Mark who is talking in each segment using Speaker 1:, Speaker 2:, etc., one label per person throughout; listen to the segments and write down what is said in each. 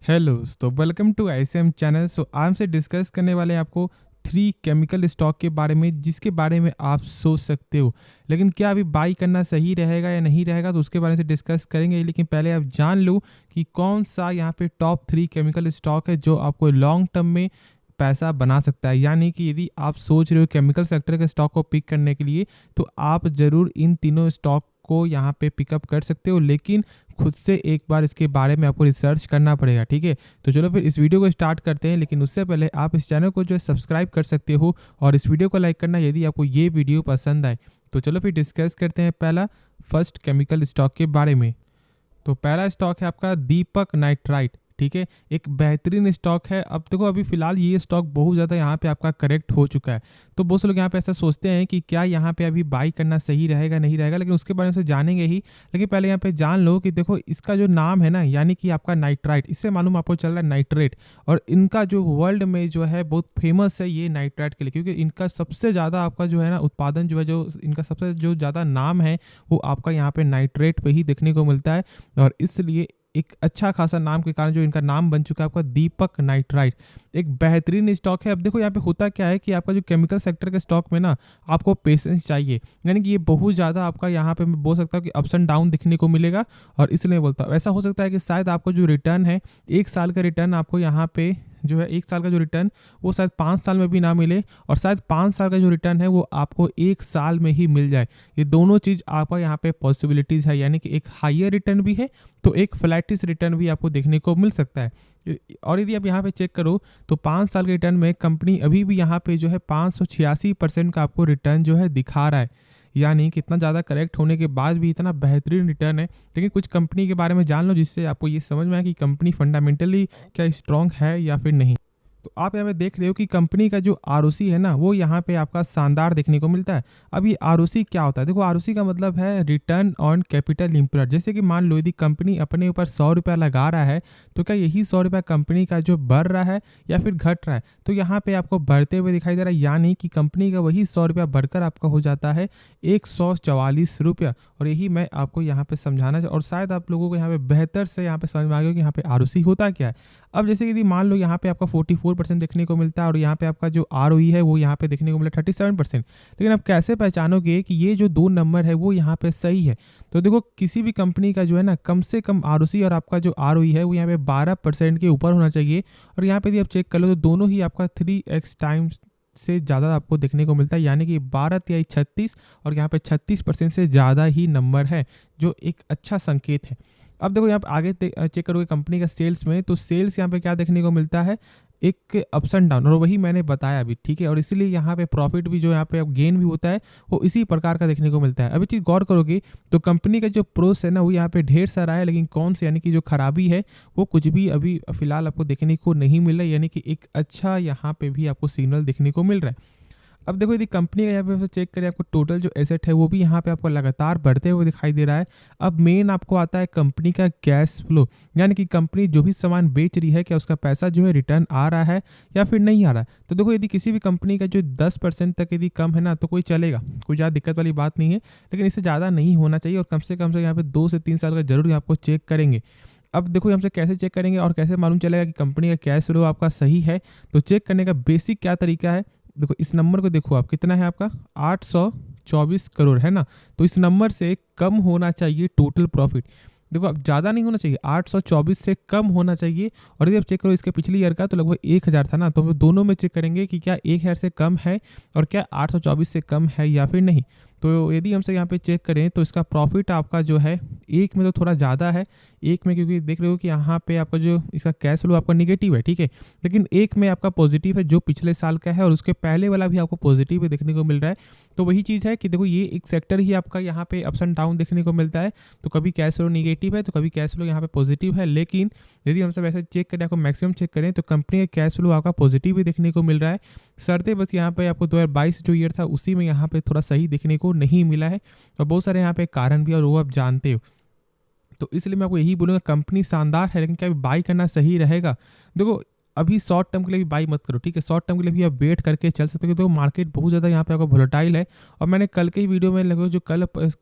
Speaker 1: Hello तो welcome to ICM channel. आज हमसे डिस्कस करने वाले हैं आपको 3 केमिकल स्टॉक के बारे में, जिसके बारे में आप सोच सकते हो लेकिन क्या अभी बाई करना सही रहेगा या नहीं रहेगा, तो उसके बारे में डिस्कस करेंगे। लेकिन पहले आप जान लो कि कौन सा यहाँ पे टॉप 3 केमिकल स्टॉक है जो आपको लॉन्ग टर्म में पैसा बना सकता है। यानी कि यदि आप सोच रहे हो केमिकल सेक्टर के स्टॉक को पिक करने के लिए, तो आप ज़रूर इन तीनों स्टॉक को यहाँ पे पिकअप कर सकते हो, लेकिन खुद से एक बार इसके बारे में आपको रिसर्च करना पड़ेगा। ठीक है, तो चलो फिर इस वीडियो को स्टार्ट करते हैं। लेकिन उससे पहले आप इस चैनल को जो है सब्सक्राइब कर सकते हो और इस वीडियो को लाइक करना यदि आपको ये वीडियो पसंद आए। तो चलो फिर डिस्कस करते हैं पहला फर्स्ट केमिकल स्टॉक के बारे में। तो पहला स्टॉक है आपका दीपक नाइट्राइट। ठीक है, एक बेहतरीन स्टॉक है। अब देखो अभी फिलहाल ये स्टॉक बहुत ज़्यादा यहाँ पे आपका करेक्ट हो चुका है, तो बहुत से लोग यहाँ पे ऐसा सोचते हैं कि क्या यहाँ पे अभी बाई करना सही रहेगा नहीं रहेगा, लेकिन उसके बारे में से जानेंगे ही। लेकिन पहले यहाँ पे जान लो कि देखो इसका जो नाम है ना, यानी कि आपका नाइट्राइट, इससे मालूम आपको चल रहा है नाइट्रेट। और इनका जो वर्ल्ड में जो है बहुत फेमस है ये नाइट्राइट के लिए, क्योंकि इनका सबसे ज़्यादा आपका जो है ना उत्पादन जो है, जो इनका सबसे जो ज़्यादा नाम है वो आपका यहाँ पे नाइट्रेट पे ही देखने को मिलता है। और इसलिए एक अच्छा खासा नाम के कारण जो इनका नाम बन चुका है आपका दीपक नाइट्राइट, एक बेहतरीन स्टॉक है। अब देखो यहाँ पे होता क्या है कि आपका जो केमिकल सेक्टर के स्टॉक में ना आपको पेशेंस चाहिए, यानी कि ये बहुत ज़्यादा आपका यहाँ पे मैं बोल सकता हूँ कि अप्स एंड डाउन दिखने को मिलेगा। और इसलिए बोलता हूँ ऐसा हो सकता है कि शायद आपको जो रिटर्न है 1 साल का रिटर्न आपको यहाँ पे जो है 1 साल का जो रिटर्न वो शायद 5 साल में भी ना मिले, और शायद 5 साल का जो रिटर्न है वो आपको 1 साल में ही मिल जाए। ये दोनों चीज़ आपका यहाँ पे पॉसिबिलिटीज़ है, यानी कि एक हाइयर रिटर्न भी है तो एक फ्लैटिस रिटर्न भी आपको देखने को मिल सकता है। और यदि आप यहाँ पे चेक करो तो 5 साल के रिटर्न में कंपनी अभी भी यहाँ पे जो है 586% का आपको रिटर्न जो है दिखा रहा है। यानी कि इतना ज़्यादा करेक्ट होने के बाद भी इतना बेहतरीन रिटर्न है। लेकिन कुछ कंपनी के बारे में जान लो जिससे आपको ये समझ में आए कि कंपनी फंडामेंटली क्या स्ट्रॉन्ग है या फिर नहीं। तो आप यहाँ पे देख रहे हो कि कंपनी का जो आरओसी है ना वो यहाँ पे आपका शानदार देखने को मिलता है। अब ये आरओसी क्या होता है? देखो आरओसी का मतलब है रिटर्न ऑन कैपिटल एम्प्लॉयड। जैसे कि मान लो यदि कंपनी अपने ऊपर 100 रुपया लगा रहा है, तो क्या यही 100 रुपया कंपनी का जो बढ़ रहा है या फिर घट रहा है? तो यहाँ पे आपको बढ़ते हुए दिखाई दे रहा है, यानी कि कंपनी का वही 100 रुपया बढ़कर आपका हो जाता है 144 रुपया। और यही मैं आपको यहाँ पे समझाना और शायद आप लोगों को यहाँ पे बेहतर से यहाँ पे समझ में आ गया कि यहाँ पे आरओसी होता क्या है। अब जैसे यदि मान लो यहाँ पे आपका 44% देखने को मिलता है और यहाँ पे आपका जो आरओई है वो यहाँ पे देखने को मिला 37%। लेकिन आप कैसे पहचानोगे कि ये जो 2 नंबर है वो यहाँ पे सही है? तो देखो किसी भी कंपनी का जो है ना कम से कम आरओसी और आपका जो आरओई है वो यहाँ पे 12% के ऊपर होना चाहिए। और यहाँ पे यदि आप चेक कर लो तो दोनों ही आपका 3x टाइम्स से ज़्यादा आपको देखने को मिलता है, यानी कि 12×36 और यहाँ पे 36% से ज़्यादा ही नंबर है, जो एक अच्छा संकेत है। अब देखो यहाँ पे आगे चेक करोगे कंपनी का सेल्स में, तो सेल्स यहाँ पे क्या देखने को मिलता है, एक अप्स एंड डाउन, और वही मैंने बताया अभी। ठीक है, और इसीलिए यहाँ पे प्रॉफिट भी जो यहाँ पे अब गेन भी होता है वो इसी प्रकार का देखने को मिलता है। अभी चीज़ गौर करोगे तो कंपनी का जो प्रोस है ना वो यहाँ पे ढेर सारा है, लेकिन कौन से यानी कि जो खराबी है वो कुछ भी अभी फिलहाल आपको देखने को नहीं मिल रहा है, यानी कि एक अच्छा यहाँ पे भी आपको सिग्नल देखने को मिल रहा है। अब देखो यदि कंपनी का यहाँ पे चेक करें आपको टोटल जो एसेट है वो भी यहाँ पे आपको लगातार बढ़ते हुए दिखाई दे रहा है। अब मेन आपको आता है कंपनी का कैश फ्लो, यानी कि कंपनी जो भी सामान बेच रही है क्या उसका पैसा जो है रिटर्न आ रहा है या फिर नहीं आ रहा है। तो देखो यदि किसी भी कंपनी का जो 10% तक यदि कम है ना तो कोई चलेगा, कोई ज़्यादा दिक्कत वाली बात नहीं है, लेकिन इससे ज़्यादा नहीं होना चाहिए। और कम से यहाँ पे 2 से 3 साल का जरूर आपको चेक करेंगे। अब देखो हमसे कैसे चेक करेंगे और कैसे मालूम चलेगा कि कंपनी का कैश फ्लो आपका सही है? तो चेक करने का बेसिक क्या तरीका है, देखो इस नंबर को देखो आप, कितना है आपका 824 करोड़ है ना, तो इस नंबर से कम होना चाहिए टोटल प्रॉफिट। देखो अब ज़्यादा नहीं होना चाहिए, 824 से कम होना चाहिए। और यदि आप चेक करो इसके पिछले ईयर का तो लगभग 1000 था ना, तो हम दोनों में चेक करेंगे कि क्या 1000 से कम है और क्या 824 से कम है या फिर नहीं। तो यदि हमसे यहाँ पे चेक करें तो इसका प्रॉफिट आपका जो है एक में तो थोड़ा ज़्यादा है, एक में क्योंकि देख रहे हो कि यहाँ पे आपका जो इसका कैश फ्लो आपका निगेटिव है। ठीक है, लेकिन एक में आपका पॉजिटिव है जो पिछले साल का है, और उसके पहले वाला भी आपको पॉजिटिव है देखने को मिल रहा है। तो वही चीज़ है कि देखो ये एक सेक्टर ही आपका यहाँ पे अप्स एंड डाउन देखने को मिलता है, तो कभी कैश फ्लो निगेटिव है तो कभी कैश फ्लो यहाँ पे पॉजिटिव है। लेकिन यदि हम सब ऐसे चेक करें, आपको मैक्सिमम चेक करें तो कंपनी का कैश फ्लो आपका पॉजिटिव भी देखने को मिल रहा है। शर्तें बस यहाँ पे आपको 2022 जो ईयर था उसी में यहाँ पे थोड़ा सही देखने को नहीं मिला है, और बहुत सारे यहाँ पे कारण भी और वो आप जानते हो। तो इसलिए मैं आपको यही बोलूँगा कंपनी शानदार है, लेकिन क्या बाई करना सही रहेगा? देखो अभी शॉर्ट टर्म के लिए भी बाई मत करो, ठीक है। शॉर्ट टर्म के लिए भी आप वेट करके चल सकते हो, तो मार्केट बहुत ज़्यादा यहाँ पे आपको वोलेटाइल है। और मैंने कल के ही वीडियो में लगभग जो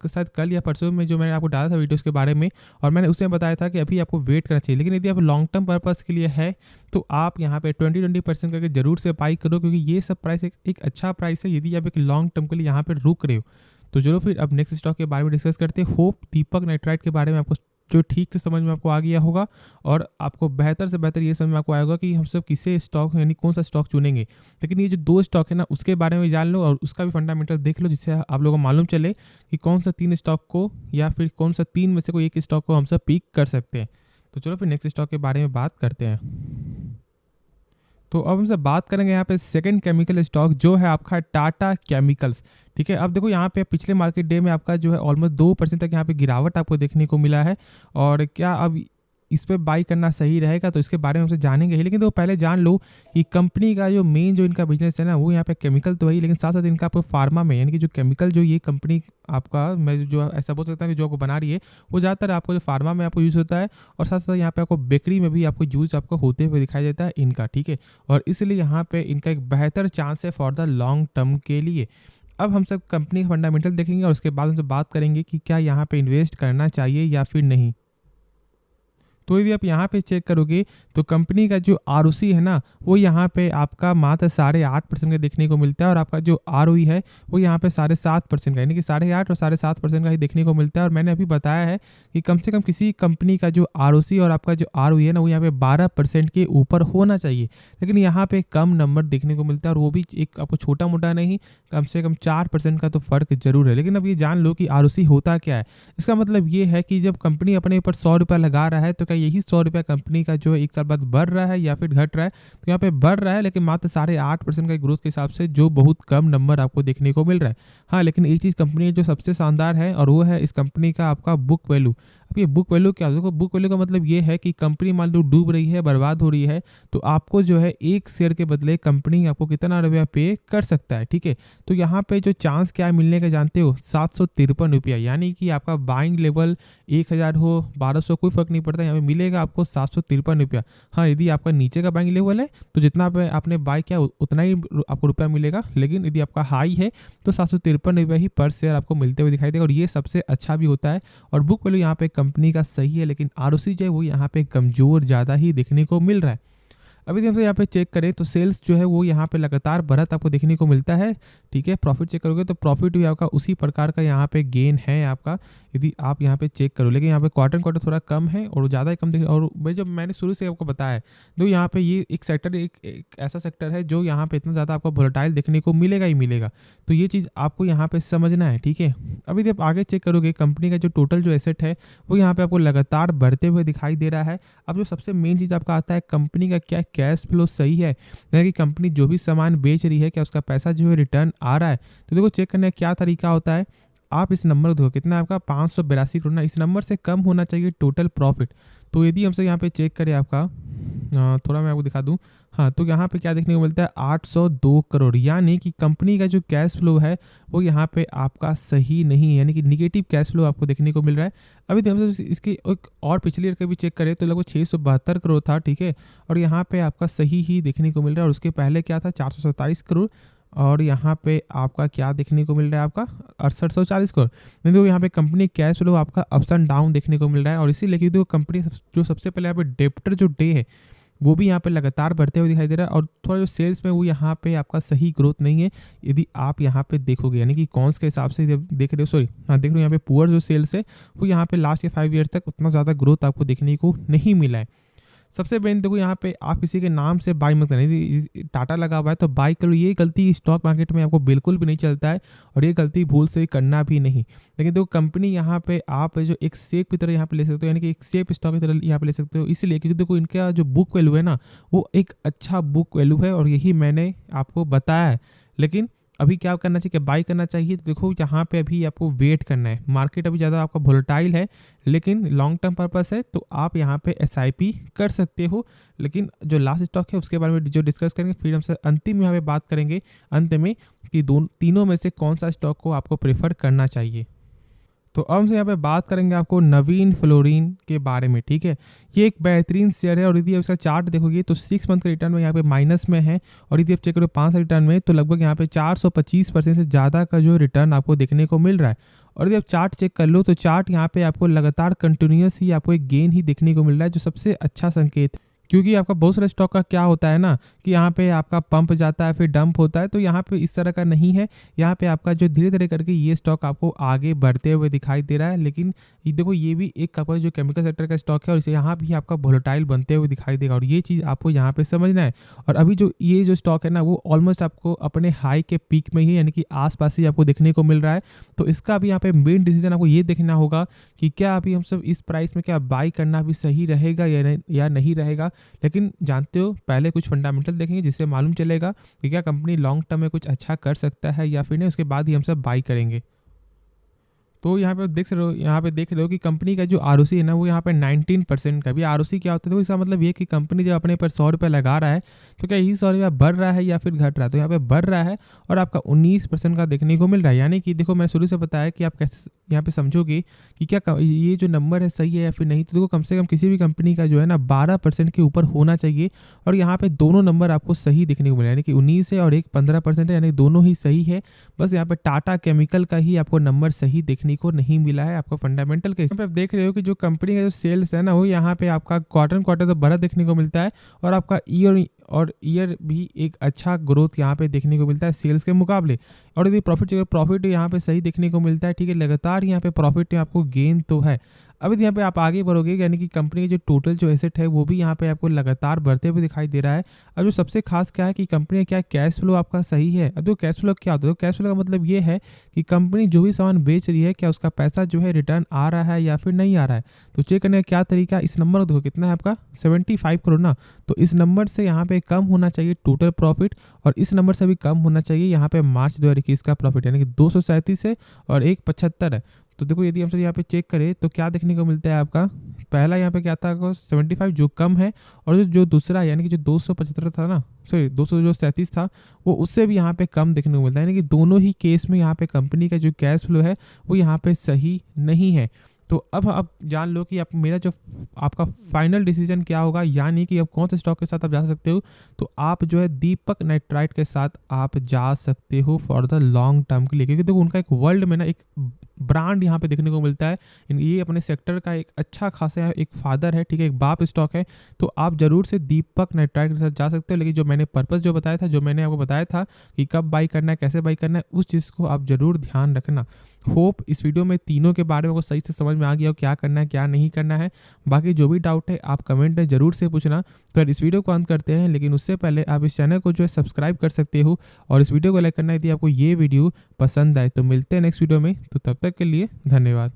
Speaker 1: शायद कल या परसों में जो मैंने आपको डाला था वीडियोज़ के बारे में, और मैंने उसमें बताया था कि अभी आपको वेट करना चाहिए। लेकिन यदि आप लॉन्ग टर्म पर्पज़ के लिए है तो आप यहाँ पे 20% करके जरूर से बाई करो, क्योंकि ये सब प्राइस एक अच्छा प्राइस है यदि आप एक लॉन्ग टर्म के लिए यहाँ पे रुक रहे हो। तो चलो फिर अब नेक्स्ट स्टॉक के बारे में डिस्कस करते हैं। होप दीपक नाइट्राइट के बारे में आपको जो ठीक से समझ में आपको आ गया होगा, और आपको बेहतर से बेहतर ये समझ में आपको आएगा कि हम सब किसे स्टॉक यानी कौन सा स्टॉक चुनेंगे। लेकिन ये जो 2 स्टॉक है ना, उसके बारे में जान लो और उसका भी फंडामेंटल देख लो, जिससे आप लोगों को मालूम चले कि कौन सा 3 स्टॉक को या फिर कौन सा 3 में से कोई एक स्टॉक को हम सब पिक कर सकते हैं। तो चलो फिर नेक्स्ट स्टॉक के बारे में बात करते हैं। तो अब हमसे बात करेंगे यहाँ पे सेकंड केमिकल स्टॉक जो है आपका टाटा केमिकल्स, ठीक है। अब देखो यहाँ पे पिछले मार्केट डे में आपका जो है ऑलमोस्ट 2% तक यहाँ पे गिरावट आपको देखने को मिला है। और क्या अब इस पे बाई करना सही रहेगा, तो इसके बारे में हमसे जानेंगे ही। लेकिन तो पहले जान लो कि कंपनी का जो मेन जो इनका बिजनेस है ना, वो यहाँ पे केमिकल तो है, लेकिन साथ साथ इनका आपको फार्मा में यानी कि जो केमिकल जो ये कंपनी आपका, मैं जो ऐसा बोल सकता हूँ कि जो आपको बना रही है, वो ज़्यादातर आपको जो फार्मा में आपको यूज़ होता है, और साथ साथ यहाँ पे आपको बेकरी में भी आपको यूज़ आपको होते हुए दिखाई देता है इनका, ठीक है। और इसलिए यहाँ पे इनका एक बेहतर चांस है फॉर द लॉन्ग टर्म के लिए। अब हम सब कंपनी का फंडामेंटल देखेंगे और उसके बाद हमसे बात करेंगे कि क्या यहाँ पे इन्वेस्ट करना चाहिए या फिर नहीं। तो यदि आप यहाँ पे चेक करोगे तो कंपनी का जो ROC है ना, वो यहाँ पे आपका मात्र 8.5% का देखने को मिलता है, और आपका जो ROE है वो यहाँ पे 7.5% का, यानी कि 8.5 और 7.5% का ही देखने को मिलता है। और मैंने अभी बताया है कि कम से कम किसी कंपनी का जो ROC और आपका जो ROE है ना, वो यहाँ पे 12% के ऊपर होना चाहिए। लेकिन यहाँ पे कम नंबर देखने को मिलता है, और वो भी एक आपको छोटा मोटा नहीं, कम से कम 4% का तो फर्क जरूर है। लेकिन अब ये जान लो कि ROC होता क्या है। इसका मतलब ये है कि जब कंपनी अपने ऊपर 100 रुपया लगा रहा है, तो क्या यही 100 रुपया कंपनी का जो है 1 साल बाद बढ़ रहा है या फिर घट रहा है। तो यहाँ पे बढ़ रहा है, लेकिन मात्र 8.5% का ग्रोथ के हिसाब से, जो बहुत कम नंबर आपको देखने को मिल रहा है। हाँ, लेकिन एक चीज़ कंपनी जो सबसे शानदार है, और वो है इस कंपनी का आपका बुक वैल्यू। अब ये बुक वैल्यू क्या है? देखो, बुक वैल्यू का मतलब ये है कि कंपनी मान लो डूब रही है, बर्बाद हो रही है, तो आपको जो है एक शेयर के बदले कंपनी आपको कितना रुपया पे कर सकता है, ठीक है। तो यहाँ पे जो चांस क्या है मिलने का जानते हो, 753 रुपया, यानी कि आपका बाइंग लेवल 1000 हो 1200 कोई फर्क नहीं पड़ता, यहाँ पे मिलेगा आपको 753 रुपया। हाँ, यदि आपका नीचे का बाइंग लेवल है तो जितना आपने बाय किया उतना ही आपको रुपया मिलेगा, लेकिन यदि आपका हाई है तो 753 रुपया ही पर शेयर आपको मिलते हुए दिखाई देगा, और ये सबसे अच्छा भी होता है। और बुक वैल्यू यहाँ पे कंपनी का सही है, लेकिन ROC जो है वो यहाँ पे कमज़ोर ज़्यादा ही देखने को मिल रहा है। अभी हमसे यहाँ पे चेक करें तो सेल्स जो है वो यहाँ पे लगातार बढ़त आपको देखने को मिलता है, ठीक है। प्रॉफिट चेक करोगे तो प्रॉफिट भी आपका उसी प्रकार का यहाँ पे गेन है आपका, यदि आप यहाँ पे चेक करो। लेकिन यहाँ पे क्वार्टर थोड़ा कम है और ज़्यादा ही कम और भाई जब मैंने शुरू से आपको बताया है, तो यहाँ पे ये एक सेक्टर एक ऐसा सेक्टर है जो यहाँ पे इतना ज़्यादा आपको वोलेटाइल देखने को मिलेगा ही मिलेगा। तो ये चीज़ आपको यहाँ पे समझना है, ठीक है। अभी जब आगे चेक करोगे कंपनी का जो टोटल जो एसेट है वो यहाँ पे आपको लगातार बढ़ते हुए दिखाई दे रहा है। अब जो सबसे मेन चीज़ आपका आता है कंपनी का क्या कैश फ्लो सही है, यानी कि कंपनी जो भी सामान बेच रही है क्या उसका पैसा जो है रिटर्न आ रहा है। तो देखो चेक करने का क्या तरीका होता है, आप इस नंबर देखो कितना है आपका 582 करोड़ ना, इस नंबर से कम होना चाहिए टोटल प्रॉफिट। तो यदि हमसे यहाँ पे चेक करें आपका थोड़ा मैं आपको दिखा दूँ, हाँ, तो यहाँ पे क्या देखने को मिलता है 802 करोड़, यानी कि कंपनी का जो कैश फ्लो है वो यहाँ पे आपका सही नहीं है, यानी कि निगेटिव कैश फ्लो आपको देखने को मिल रहा है। अभी हम इसकी एक और पिछले ईयर का भी चेक करें तो लगभग 672 करोड़ था, ठीक है, और यहाँ पे आपका सही ही देखने को मिल रहा है। और उसके पहले क्या था 427 करोड़, और यहाँ पे आपका क्या देखने को मिल रहा है आपका 6840 करोड़। नहीं तो यहाँ पे कंपनी कैश फ्लो आपका अप्स एंड डाउन देखने को मिल रहा है, और इसीलिए देखो कंपनी जो सबसे पहले यहाँ पे डेप्टर जो डे है वो भी यहाँ पे लगातार बढ़ते हुए दिखाई दे रहा है, और थोड़ा जो सेल्स में वो यहाँ पे आपका सही ग्रोथ नहीं है। यदि आप यहाँ पे देखोगे यानी कि कौन के हिसाब से जब देख रहे हो, सॉरी हाँ देख रहे हो यहाँ पे पुअर जो सेल्स है वो यहाँ पे लास्ट के 5 ईयर तक उतना ज़्यादा ग्रोथ आपको देखने को नहीं मिला है। सबसे मेन देखो यहाँ पे आप किसी के नाम से बाई मत करना, टाटा लगा हुआ है तो बाई करो, ये गलती स्टॉक मार्केट में आपको बिल्कुल भी नहीं चलता है, और ये गलती भूल से करना भी नहीं। लेकिन देखो कंपनी यहाँ पे आप जो एक सेफ की तरह यहाँ पे ले सकते हो, यानी कि एक सेफ स्टॉक की तरह यहाँ पे ले सकते हो, इसलिए क्योंकि देखो इनका जो बुक वैल्यू है ना वो एक अच्छा बुक वैल्यू है, और यही मैंने आपको बताया है। लेकिन अभी क्या करना चाहिए, क्या बाई करना चाहिए, तो देखो यहाँ पे अभी आपको वेट करना है। मार्केट अभी ज़्यादा आपका वोलेटाइल है, लेकिन लॉन्ग टर्म पर्पस है तो आप यहाँ पे SIP कर सकते हो। लेकिन जो लास्ट स्टॉक है उसके बारे में जो डिस्कस करेंगे, फिर हमसे अंतिम यहाँ पे बात करेंगे अंत में कि तीनों में से कौन सा स्टॉक को आपको प्रेफर करना चाहिए। तो अब हम यहाँ पे बात करेंगे आपको नवीन फ्लोरिन के बारे में, ठीक है। ये एक बेहतरीन शेयर है और यदि आप इसका चार्ट देखोगे तो 6 मंथ के रिटर्न में यहाँ पे माइनस में है, और यदि आप चेक करो 5 रिटर्न में तो लगभग यहाँ पे 425% से ज़्यादा का जो रिटर्न आपको देखने को मिल रहा है। और यदि आप चार्ट चेक कर लो तो चार्ट यहाँ पे आपको लगातार कंटिन्यूस ही आपको एक गेन ही देखने को मिल रहा है, जो सबसे अच्छा संकेत, क्योंकि आपका बहुत सारे स्टॉक का क्या होता है ना कि यहाँ पे आपका पंप जाता है फिर डंप होता है, तो यहाँ पे इस तरह का नहीं है। यहाँ पे आपका जो धीरे धीरे करके ये स्टॉक आपको आगे बढ़ते हुए दिखाई दे रहा है। लेकिन ये देखो ये भी एक आपका जो केमिकल सेक्टर का स्टॉक है और इसे यहाँ भी आपका वोलेटाइल बनते हुए दिखाई देगा, और ये चीज़ आपको यहाँ पे समझना है। और अभी जो ये जो स्टॉक है ना वो ऑलमोस्ट आपको अपने हाई के पीक में ही यानी कि आसपास ही आपको देखने को मिल रहा है। तो इसका भी यहाँ पे मेन डिसीजन आपको ये देखना होगा कि क्या अभी हम सब इस प्राइस में क्या बाई करना भी सही रहेगा या नहीं रहेगा। लेकिन जानते हो पहले कुछ फंडामेंटल देखेंगे जिससे मालूम चलेगा कि क्या कंपनी लॉन्ग टर्म में कुछ अच्छा कर सकता है या फिर नहीं, उसके बाद ही हम सब बाई करेंगे। तो यहाँ पे देख रहे हो कि कंपनी का जो आरओसी है ना वो यहाँ पे 19% का भी। आरओसी क्या होता है, तो इसका मतलब ये कि कंपनी जब अपने पर 100 रुपये लगा रहा है तो क्या यही 100 रुपया बढ़ रहा है या फिर घट रहा है, तो यहाँ पे बढ़ रहा है और आपका 19% का देखने को मिल रहा है। यानी कि देखो मैं शुरू से बताया कि आप कैसे यहाँ पे समझोगे कि क्या ये जो नंबर है सही है या फिर नहीं। तो देखो कम से कम किसी भी कंपनी का जो है ना 12% के ऊपर होना चाहिए, और यहाँ पे दोनों नंबर आपको सही देखने को मिला, यानी कि 19 है और एक 15% है, यानी दोनों ही सही है। बस यहाँ पे टाटा केमिकल का ही आपको नंबर सही देखने को नहीं मिला है आपको फंडामेंटल के। यहाँ पे आप देख रहे हो कि जो कंपनी का जो सेल्स है ना वो यहाँ पे आपका क्वार्टर तो बढ़ा देखने को मिलता है, और आपका ईयर भी एक अच्छा ग्रोथ यहाँ पे देखने को मिलता है सेल्स के मुकाबले। और यदि प्रॉफिट यहाँ पे सही देखने को मिलता है, ठीक है, लगातार यहाँ पे प्रॉफिट में आपको गेन तो है। अब यहाँ पे आप आगे बढ़ोगे यानी कि कंपनी की जो टोटल जो एसेट है वो भी यहाँ पे आपको लगातार बढ़ते हुए दिखाई दे रहा है। अब जो सबसे खास क्या है कि कंपनी क्या कैश फ्लो आपका सही है। अब तो कैश फ्लो क्या होता है, तो कैश फ्लो का मतलब ये है कि कंपनी जो भी सामान बेच रही है क्या उसका पैसा जो है रिटर्न आ रहा है या फिर नहीं आ रहा है। तो चेक करने का क्या तरीका, इस नंबर को देखो कितना है आपका 75 करोड़ ना, तो इस नंबर से यहाँ पे कम होना चाहिए टोटल प्रॉफिट, और इस नंबर से भी कम होना चाहिए यहाँ पे मार्च 2021 का प्रॉफिट, यानी कि 237 है और 175 है। तो देखो यदि हम सब यहाँ पे चेक करें तो क्या देखने को मिलता है आपका, पहला यहाँ पे क्या था 75 जो कम है, और जो दूसरा यानी कि जो 275 था ना, सॉरी 237 था वो उससे भी यहाँ पे कम देखने को मिलता है। यानी कि दोनों ही केस में यहाँ पे कंपनी का जो कैश फ्लो है वो यहाँ पे सही नहीं है। तो अब आप जान लो कि आप मेरा जो आपका फाइनल डिसीजन क्या होगा, यानी कि अब कौन से स्टॉक के साथ आप जा सकते हो। तो आप जो है दीपक नाइट्राइट के साथ आप जा सकते हो फॉर द लॉन्ग टर्म के लिए, क्योंकि देखो उनका एक वर्ल्ड में ना एक ब्रांड यहाँ पे देखने को मिलता है। ये अपने सेक्टर का एक अच्छा खासा एक फादर है, ठीक है, एक बाप स्टॉक है। तो आप जरूर से दीपक नाइट्राइट के साथ जा सकते हो। लेकिन जो मैंने पर्पस जो बताया था, जो मैंने आपको बताया था कि कब बाई करना है कैसे बाई करना है, उस चीज़ को आप जरूर ध्यान रखना। होप इस वीडियो में तीनों के बारे में आपको सही से समझ में आ गया हो क्या करना है क्या नहीं करना है। बाकी जो भी डाउट है आप कमेंट में जरूर से पूछना। तो यार इस वीडियो को अंत करते हैं, लेकिन उससे पहले आप इस चैनल को जो है सब्सक्राइब कर सकते हो और इस वीडियो को लाइक करना यदि आपको ये वीडियो पसंद आए। तो मिलते हैं नेक्स्ट वीडियो में, तो तब तक के लिए धन्यवाद।